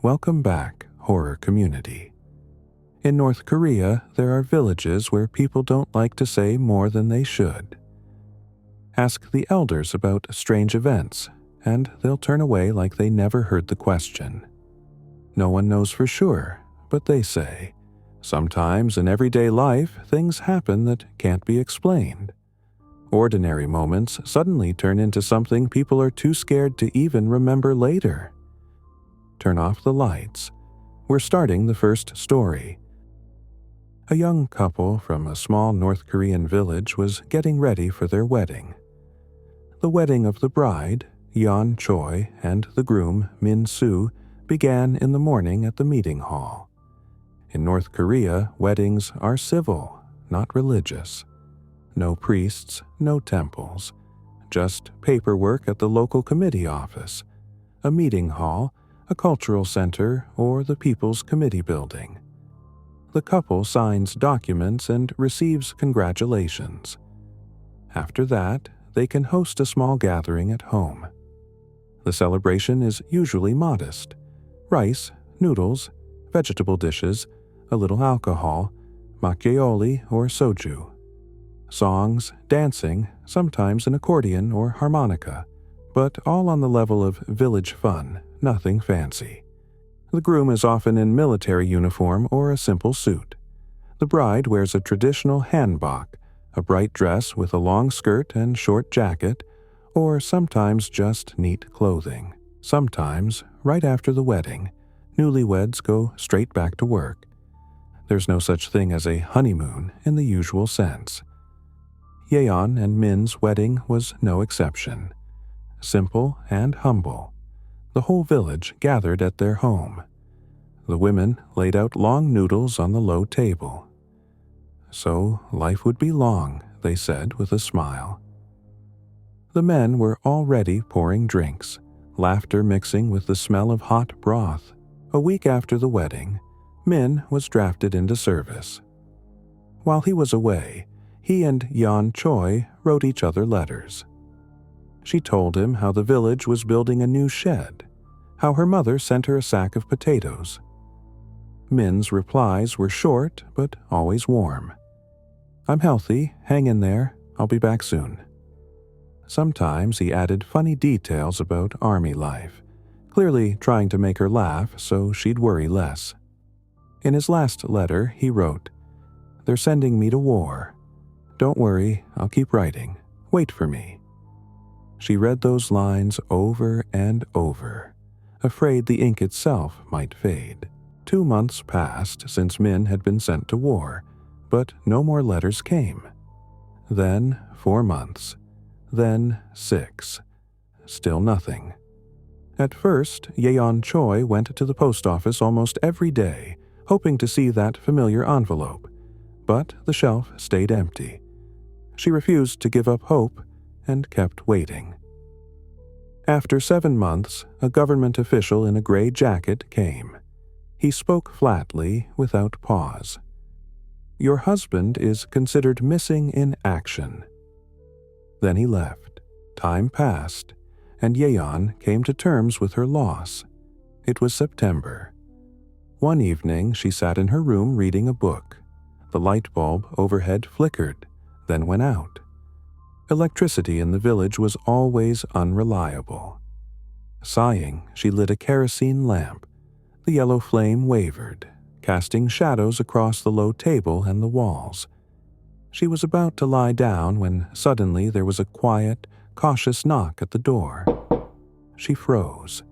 welcome back, horror community. In North Korea, there are villages where people don't like to say more than they should. Ask the elders about strange events, and they'll turn away like they never heard the question. No one knows for sure, but they say, sometimes in everyday life things happen that can't be explained. Ordinary moments suddenly turn into something people are too scared to even remember later. Turn off the lights. We're starting the first story. A young couple from a small North Korean village was getting ready for their wedding. The wedding of the bride, Yeon Choi, and the groom, Min Soo, began in the morning at the meeting hall. In North Korea, weddings are civil, not religious. No priests, no temples. Just paperwork at the local committee office, a meeting hall, a cultural center, or the People's Committee building. The couple signs documents and receives congratulations. After that, they can host a small gathering at home. The celebration is usually modest: rice, noodles, vegetable dishes, a little alcohol, makgeolli or soju. Songs, dancing, sometimes an accordion or harmonica, but all on the level of village fun, nothing fancy. The groom is often in military uniform or a simple suit. The bride wears a traditional hanbok, a bright dress with a long skirt and short jacket, or sometimes just neat clothing. Sometimes, right after the wedding, newlyweds go straight back to work. There's no such thing as a honeymoon in the usual sense. Yeon and Min's wedding was no exception. Simple and humble. The whole village gathered at their home. The women laid out long noodles on the low table. So life would be long, they said with a smile. The men were already pouring drinks, laughter mixing with the smell of hot broth. A week after the wedding, Min was drafted into service. While he was away, he and Yeon Choi wrote each other letters. She told him how the village was building a new shed, how her mother sent her a sack of potatoes. Min's replies were short but always warm. "I'm healthy, hang in there, I'll be back soon." Sometimes he added funny details about army life, clearly trying to make her laugh so she'd worry less. In his last letter, he wrote, "They're sending me to war. Don't worry, I'll keep writing. Wait for me." She read those lines over and over, afraid the ink itself might fade. 2 months passed since Min had been sent to war, but no more letters came. Then 4 months. Then 6. Still nothing. At first, Yeon Choi went to the post office almost every day, hoping to see that familiar envelope, but the shelf stayed empty. She refused to give up hope and kept waiting. After 7 months, a government official in a gray jacket came. He spoke flatly, without pause. "Your husband is considered missing in action." Then he left. Time passed, and Yeon came to terms with her loss. It was September. One evening, she sat in her room reading a book. The light bulb overhead flickered, then went out. Electricity in the village was always unreliable. Sighing, she lit a kerosene lamp. The yellow flame wavered, casting shadows across the low table and the walls. She was about to lie down when suddenly there was a quiet, cautious knock at the door. She froze.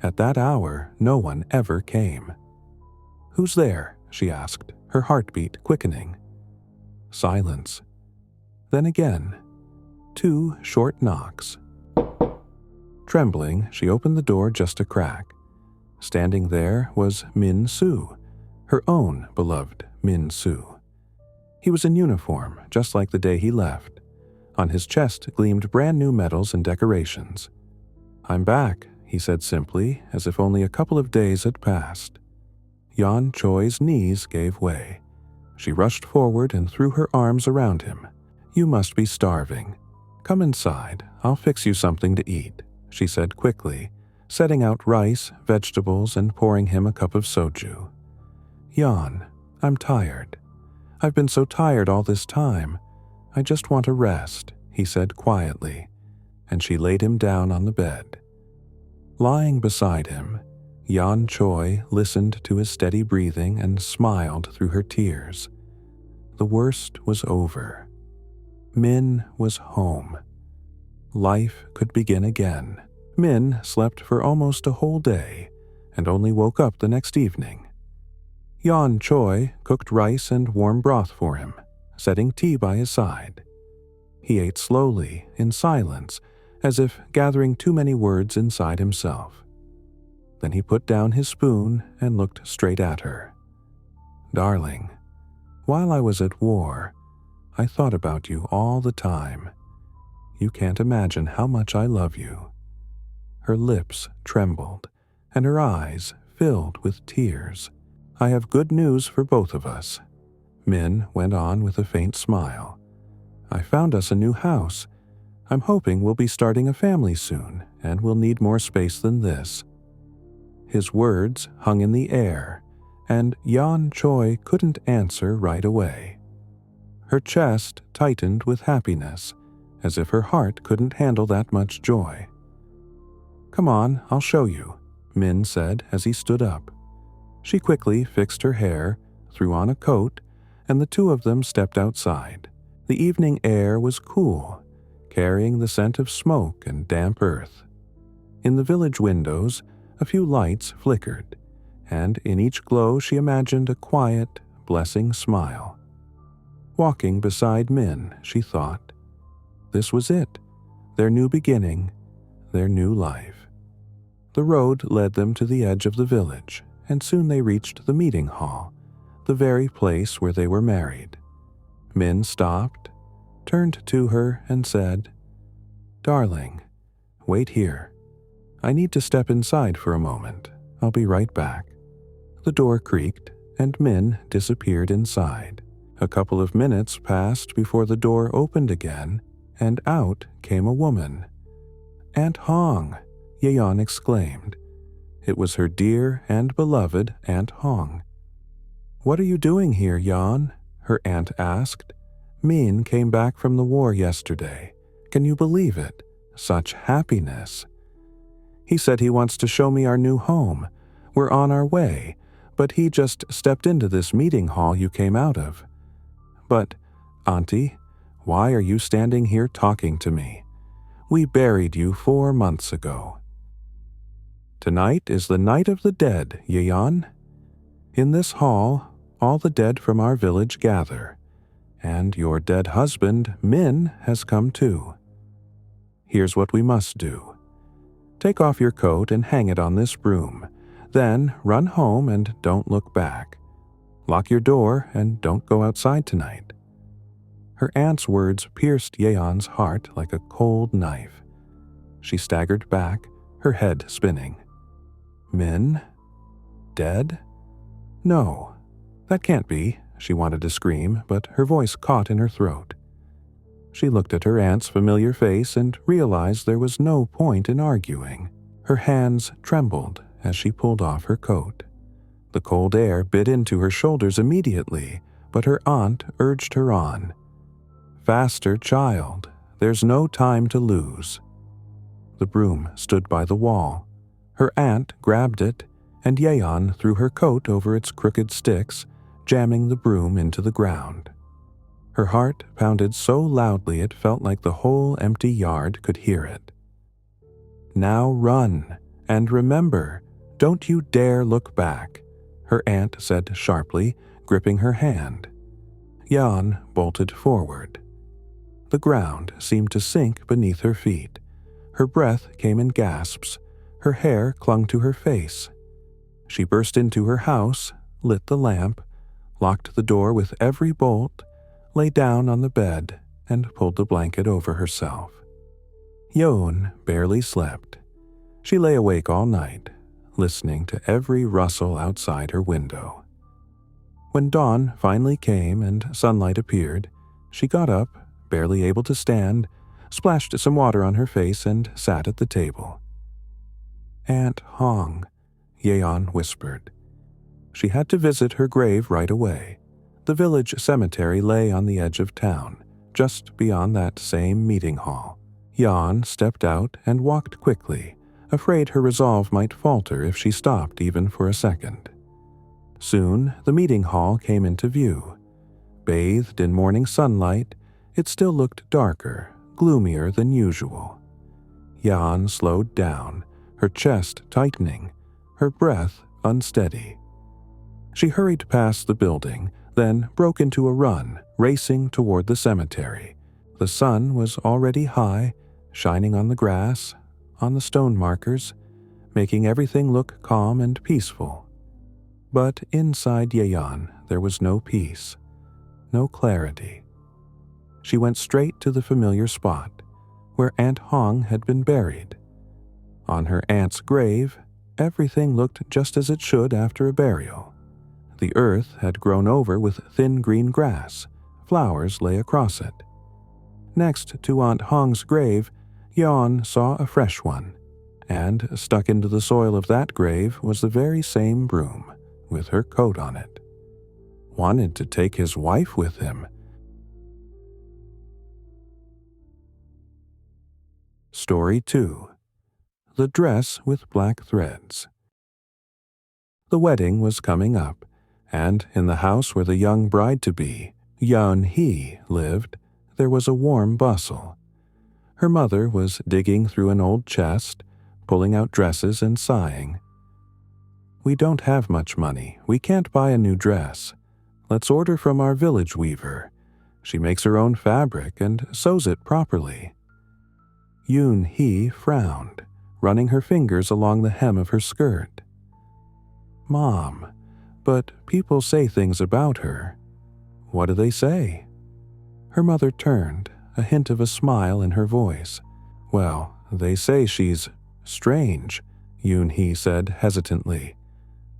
At that hour, no one ever came. "Who's there?" she asked, her heartbeat quickening. Silence. Then again, 2 short knocks. Trembling, she opened the door just a crack. Standing there was Min Soo, her own beloved Min Soo. He was in uniform, just like the day he left. On his chest gleamed brand new medals and decorations. "I'm back," he said simply, as if only a couple of days had passed. Yeon Choi's knees gave way. She rushed forward and threw her arms around him. "You must be starving. Come inside, I'll fix you something to eat," she said quickly, setting out rice, vegetables, and pouring him a cup of soju. "Jan, I'm tired. I've been so tired all this time. I just want a rest," he said quietly, and she laid him down on the bed. Lying beside him, Jan Choi listened to his steady breathing and smiled through her tears. The worst was over. Min was home. Life could begin again. Min slept for almost a whole day and only woke up the next evening. Jan Choi cooked rice and warm broth for him, setting tea by his side. He ate slowly, in silence, as if gathering too many words inside himself. Then he put down his spoon and looked straight at her. "Darling, while I was at war, I thought about you all the time. You can't imagine how much I love you." Her lips trembled, and her eyes filled with tears. "I have good news for both of us," Min went on with a faint smile. "I found us a new house. I'm hoping we'll be starting a family soon, and we'll need more space than this." His words hung in the air, and Jan Choi couldn't answer right away. Her chest tightened with happiness, as if her heart couldn't handle that much joy. "Come on, I'll show you," Min said as he stood up. She quickly fixed her hair, threw on a coat, and the two of them stepped outside. The evening air was cool, carrying the scent of smoke and damp earth. In the village windows, a few lights flickered, and in each glow she imagined a quiet, blessing smile. Walking beside Min, she thought, this was it, their new beginning, their new life. The road led them to the edge of the village, and soon they reached the meeting hall, the very place where they were married. Min stopped, turned to her, and said, "Darling, wait here. I need to step inside for a moment. I'll be right back." The door creaked, and Min disappeared inside. A couple of minutes passed before the door opened again, and out came a woman. "Aunt Hong!" Yeon exclaimed. It was her dear and beloved Aunt Hong. "What are you doing here, Yeon?" her aunt asked. "Min came back from the war yesterday. Can you believe it? Such happiness. He said he wants to show me our new home. We're on our way, but he just stepped into this meeting hall you came out of. But, Auntie, why are you standing here talking to me? We buried you 4 months ago." "Tonight is the night of the dead, Yeon. In this hall, all the dead from our village gather, and your dead husband, Min, has come too. Here's what we must do. Take off your coat and hang it on this broom. Then run home and don't look back. Lock your door and don't go outside tonight." Her aunt's words pierced Yeon's heart like a cold knife. She staggered back, her head spinning. "Min? Dead? No, that can't be," she wanted to scream, but her voice caught in her throat. She looked at her aunt's familiar face and realized there was no point in arguing. Her hands trembled as she pulled off her coat. The cold air bit into her shoulders immediately, but her aunt urged her on. "Faster, child. There's no time to lose." The broom stood by the wall. Her aunt grabbed it, and Yeon threw her coat over its crooked sticks, jamming the broom into the ground. Her heart pounded so loudly it felt like the whole empty yard could hear it. "Now run, and remember, don't you dare look back," her aunt said sharply, gripping her hand. Yeon bolted forward. The ground seemed to sink beneath her feet. Her breath came in gasps. Her hair clung to her face. She burst into her house, lit the lamp, locked the door with every bolt, lay down on the bed, and pulled the blanket over herself. Yeon barely slept. She lay awake all night, listening to every rustle outside her window. When dawn finally came and sunlight appeared, she got up, barely able to stand, splashed some water on her face, and sat at the table. Aunt Hong, Yeon whispered. She had to visit her grave right away. The village cemetery lay on the edge of town, just beyond that same meeting hall. Yeon stepped out and walked quickly, afraid her resolve might falter if she stopped even for a second. Soon, the meeting hall came into view. Bathed in morning sunlight, it still looked darker, gloomier than usual. Yeon slowed down, her chest tightening, her breath unsteady. She hurried past the building, then broke into a run, racing toward the cemetery. The sun was already high, shining on the grass, on the stone markers, making everything look calm and peaceful. But inside Yeon, there was no peace, no clarity. She went straight to the familiar spot, where Aunt Hong had been buried. On her aunt's grave, everything looked just as it should after a burial. The earth had grown over with thin green grass. Flowers lay across it. Next to Aunt Hong's grave, Yeon saw a fresh one, and stuck into the soil of that grave was the very same broom, with her coat on it. Wanted to take his wife with him. Story 2. The Dress with Black Threads. The wedding was coming up, and in the house where the young bride-to-be, Yeon-hee, lived, there was a warm bustle. Her mother was digging through an old chest, pulling out dresses and sighing. "We don't have much money. We can't buy a new dress. Let's order from our village weaver. She makes her own fabric and sews it properly." Yoon-hee frowned, running her fingers along the hem of her skirt. "Mom, but people say things about her." "What do they say?" Her mother turned, a hint of a smile in her voice. "Well, they say she's strange," Yoon-hee said hesitantly.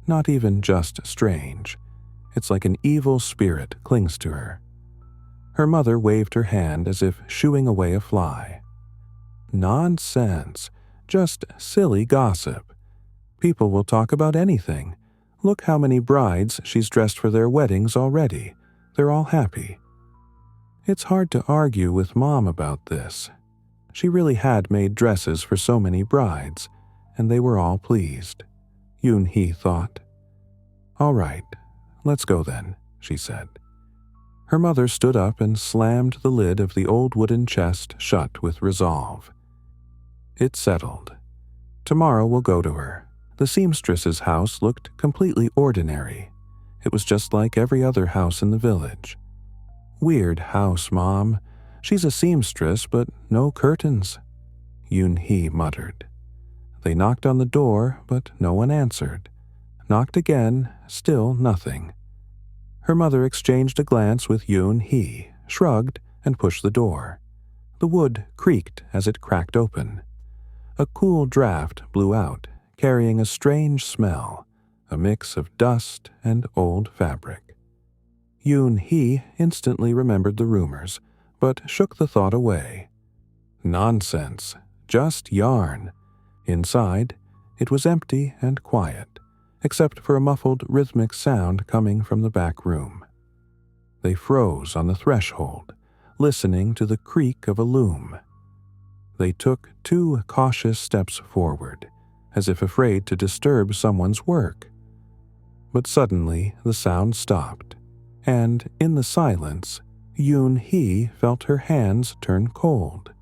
"Not even just strange. It's like an evil spirit clings to her." Her mother waved her hand as if shooing away a fly. "Nonsense. Just silly gossip. People will talk about anything. Look how many brides she's dressed for their weddings already. They're all happy." It's hard to argue with Mom about this. She really had made dresses for so many brides, and they were all pleased. Yoon-hee thought. "All right, let's go then," she said. Her mother stood up and slammed the lid of the old wooden chest shut with resolve. It settled. Tomorrow we'll go to her. The seamstress's house looked completely ordinary. It was just like every other house in the village. "Weird house, Mom. She's a seamstress, but no curtains," Yoon-hee muttered. They knocked on the door, but no one answered. Knocked again, still nothing. Her mother exchanged a glance with Yoon-hee, shrugged, and pushed the door. The wood creaked as it cracked open. A cool draft blew out, carrying a strange smell, a mix of dust and old fabric. Yoon-hee instantly remembered the rumors, but shook the thought away. Nonsense, just yarn. Inside, it was empty and quiet, except for a muffled rhythmic sound coming from the back room. They froze on the threshold, listening to the creak of a loom. They took 2 cautious steps forward, as if afraid to disturb someone's work. But suddenly the sound stopped, and in the silence, Yoon-hee felt her hands turn cold.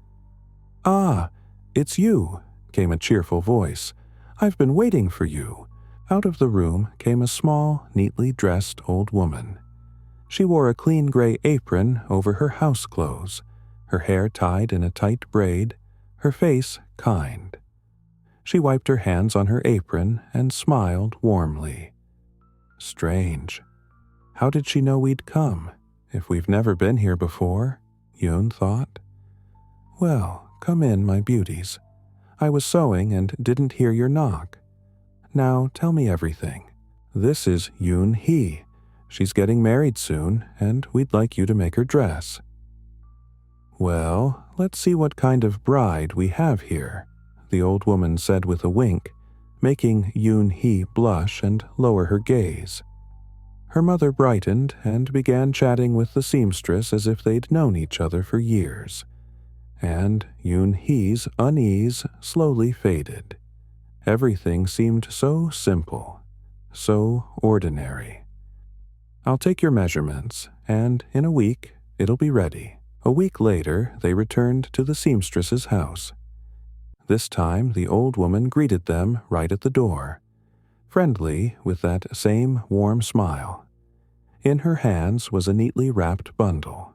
"Ah, it's you," came a cheerful voice. "I've been waiting for you." Out of the room came a small, neatly dressed old woman. She wore a clean gray apron over her house clothes, her hair tied in a tight braid, her face kind. She wiped her hands on her apron and smiled warmly. Strange. How did she know we'd come, if we've never been here before? Yoon thought. Well, come in, my beauties. I was sewing and didn't hear your knock. Now tell me everything. This is Yoon-hee. She's getting married soon, and we'd like you to make her dress. Well, let's see what kind of bride we have here, the old woman said with a wink, making Yoon-hee blush and lower her gaze. Her mother brightened and began chatting with the seamstress as if they'd known each other for years. And Yoon-hee's unease slowly faded. Everything seemed so simple, so ordinary. "I'll take your measurements, and in a week it'll be ready." A week later, they returned to the seamstress's house. This time, the old woman greeted them right at the door, friendly with that same warm smile. In her hands was a neatly wrapped bundle.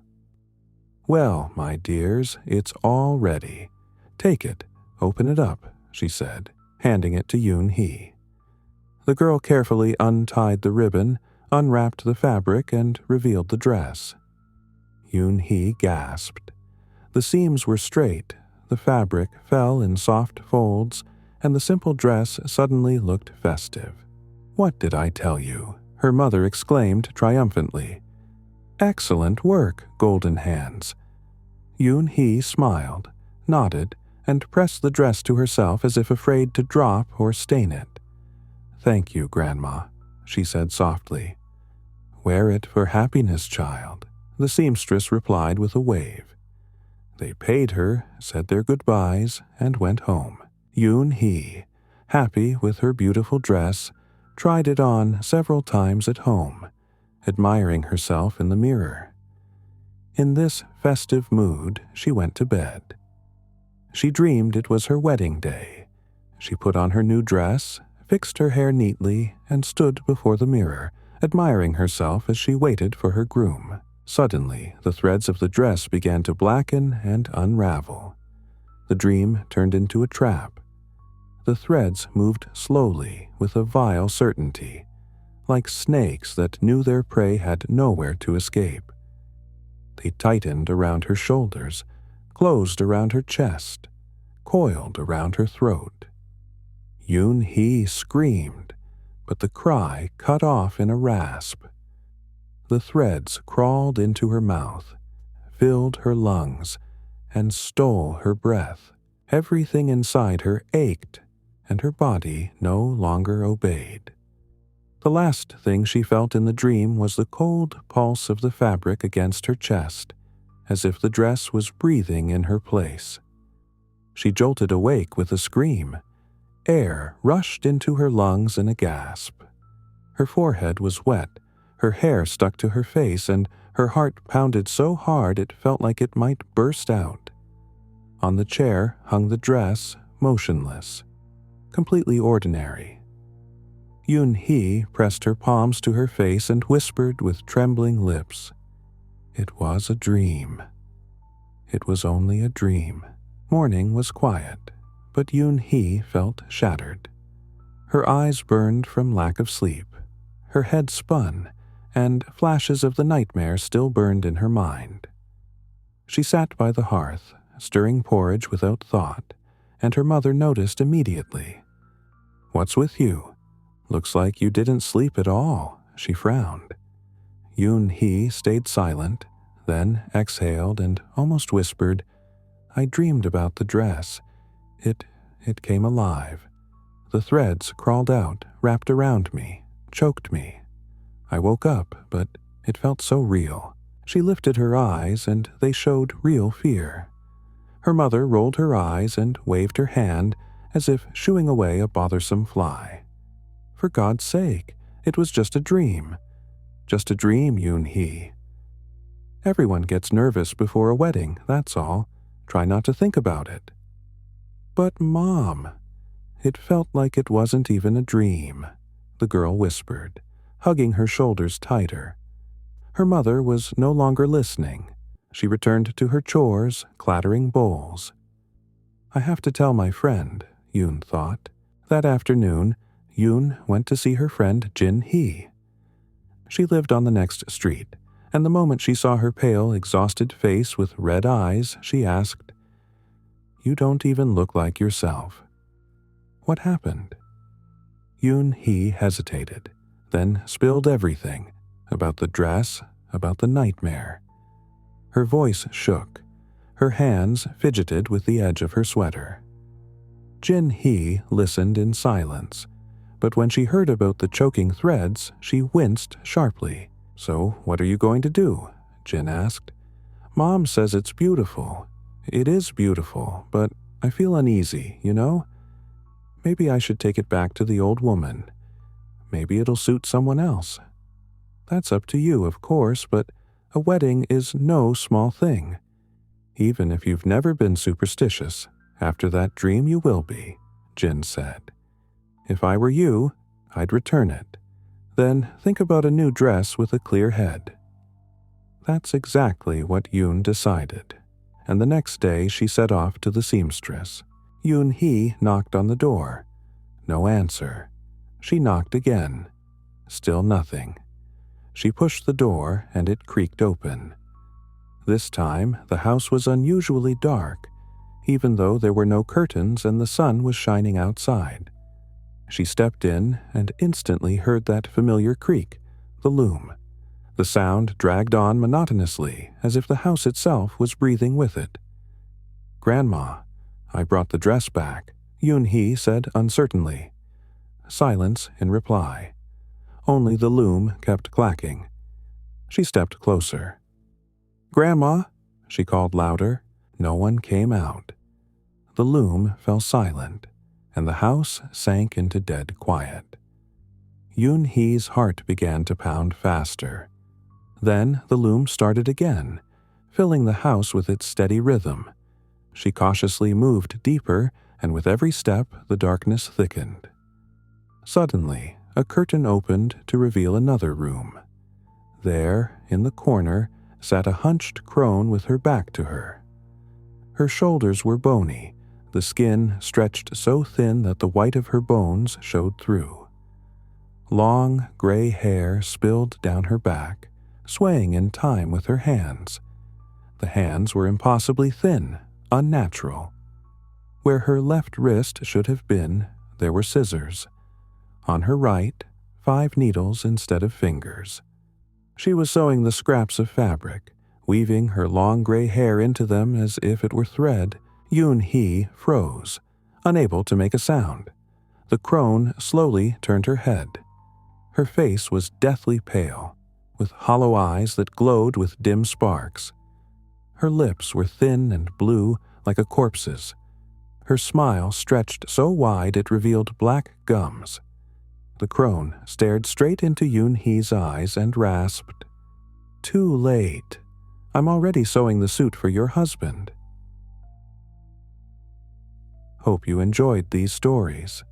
"Well, my dears, it's all ready. Take it, open it up," she said, handing it to Yoon-hee. The girl carefully untied the ribbon, unwrapped the fabric, and revealed the dress. Yoon-hee gasped. The seams were straight, the fabric fell in soft folds, and the simple dress suddenly looked festive. "What did I tell you?" her mother exclaimed triumphantly. "Excellent work, Golden Hands." Yoon-hee smiled, nodded, and pressed the dress to herself as if afraid to drop or stain it. "Thank you, Grandma," she said softly. "Wear it for happiness, child," the seamstress replied with a wave. They paid her, said their goodbyes, and went home. Yoon-hee, happy with her beautiful dress, tried it on several times at home, admiring herself in the mirror. In this festive mood, she went to bed. She dreamed it was her wedding day. She put on her new dress, fixed her hair neatly, and stood before the mirror, admiring herself as she waited for her groom. Suddenly, the threads of the dress began to blacken and unravel. The dream turned into a trap. The threads moved slowly with a vile certainty, like snakes that knew their prey had nowhere to escape. They tightened around her shoulders, closed around her chest, coiled around her throat. Yoon-hee screamed, but the cry cut off in a rasp. The threads crawled into her mouth, filled her lungs, and stole her breath. Everything inside her ached, and her body no longer obeyed. The last thing she felt in the dream was the cold pulse of the fabric against her chest, as if the dress was breathing in her place. She jolted awake with a scream. Air rushed into her lungs in a gasp. Her forehead was wet, her hair stuck to her face, and her heart pounded so hard it felt like it might burst out. On the chair hung the dress, motionless, completely ordinary. Yoon-hee pressed her palms to her face and whispered with trembling lips, "It was a dream." It was only a dream. Morning was quiet, but Yoon-hee felt shattered. Her eyes burned from lack of sleep. Her head spun, and flashes of the nightmare still burned in her mind. She sat by the hearth, stirring porridge without thought, and her mother noticed immediately. "What's with you? Looks like you didn't sleep at all," she frowned. Yoon-hee stayed silent, then exhaled and almost whispered, "I dreamed about the dress. It came alive. The threads crawled out, wrapped around me, choked me. I woke up, but it felt so real." She lifted her eyes, and they showed real fear. Her mother rolled her eyes and waved her hand as if shooing away a bothersome fly. "For God's sake, it was just a dream. Just a dream, Yoon-hee. Everyone gets nervous before a wedding, that's all. Try not to think about it." "But, Mom," "It felt like it wasn't even a dream," the girl whispered, hugging her shoulders tighter. Her mother was no longer listening. She returned to her chores, clattering bowls. "I have to tell my friend," Yoon thought. That afternoon, Yoon went to see her friend Jin-hee. She lived on the next street, and the moment she saw her pale, exhausted face with red eyes, she asked, "You don't even look like yourself. What happened?" Yoon-hee hesitated, then spilled everything, about the dress, about the nightmare. Her voice shook. Her hands fidgeted with the edge of her sweater. Jin Hee listened in silence, but when she heard about the choking threads, she winced sharply. "So, what are you going to do?" Jin asked. "Mom says it's beautiful. It is beautiful, but I feel uneasy, you know? Maybe I should take it back to the old woman. Maybe it'll suit someone else. That's up to you, of course, but a wedding is no small thing. Even if you've never been superstitious, after that dream you will be," Jin said. "If I were you, I'd return it. Then think about a new dress with a clear head." That's exactly what Yoon decided, and the next day she set off to the seamstress. Yoon Hee knocked on the door. No answer. She knocked again. Still nothing. She pushed the door and it creaked open. This time the house was unusually dark, even though there were no curtains and the sun was shining outside. She stepped in and instantly heard that familiar creak, the loom. The sound dragged on monotonously, as if the house itself was breathing with it. "Grandma, I brought the dress back," Yoon Hee said uncertainly. Silence in reply. Only the loom kept clacking. She stepped closer. "Grandma," she called louder. No one came out. The loom fell silent, and the house sank into dead quiet. Yoon Hee's heart began to pound faster. Then the loom started again, filling the house with its steady rhythm. She cautiously moved deeper, and with every step the darkness thickened. Suddenly, a curtain opened to reveal another room. There, in the corner, sat a hunched crone with her back to her. Her shoulders were bony, the skin stretched so thin that the white of her bones showed through. Long, gray hair spilled down her back, swaying in time with her hands. The hands were impossibly thin, unnatural. Where her left wrist should have been, there were scissors. On her right, 5 needles instead of fingers. She was sewing the scraps of fabric, weaving her long gray hair into them as if it were thread. Yoon Hee froze, unable to make a sound. The crone slowly turned her head. Her face was deathly pale, with hollow eyes that glowed with dim sparks. Her lips were thin and blue like a corpse's. Her smile stretched so wide it revealed black gums. The crone stared straight into Yoon Hee's eyes and rasped, "Too late. I'm already sewing the suit for your husband." Hope you enjoyed these stories.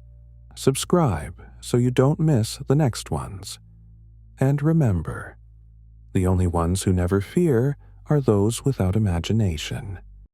Subscribe so you don't miss the next ones. And remember, the only ones who never fear are those without imagination.